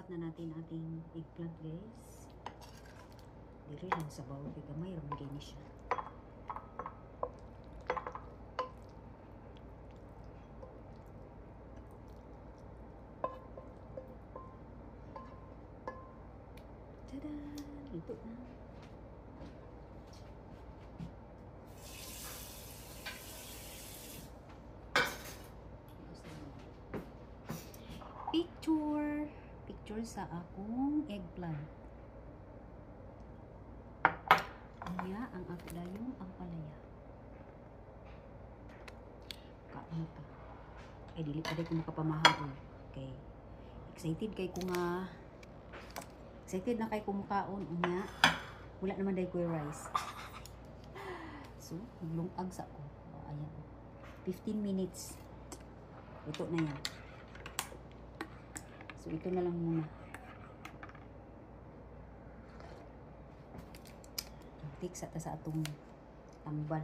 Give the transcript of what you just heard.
ikat na natin ating eggplant, guys. Dili lang sa bawang kay gamay ra man gini siya. Tada! Ito na. Picture sa akong eggplant. Kaya ang ako dayong ang palaya. Kaon ka. Ay dili pa day ko makapamahal. Okay. Excited na kay kumakaon unya. Wala naman day ko rice. So, lungag sa ko. Ayan. 15 minutes. Ito na yan. So, ito na lang muna. Tik sa atong tambal.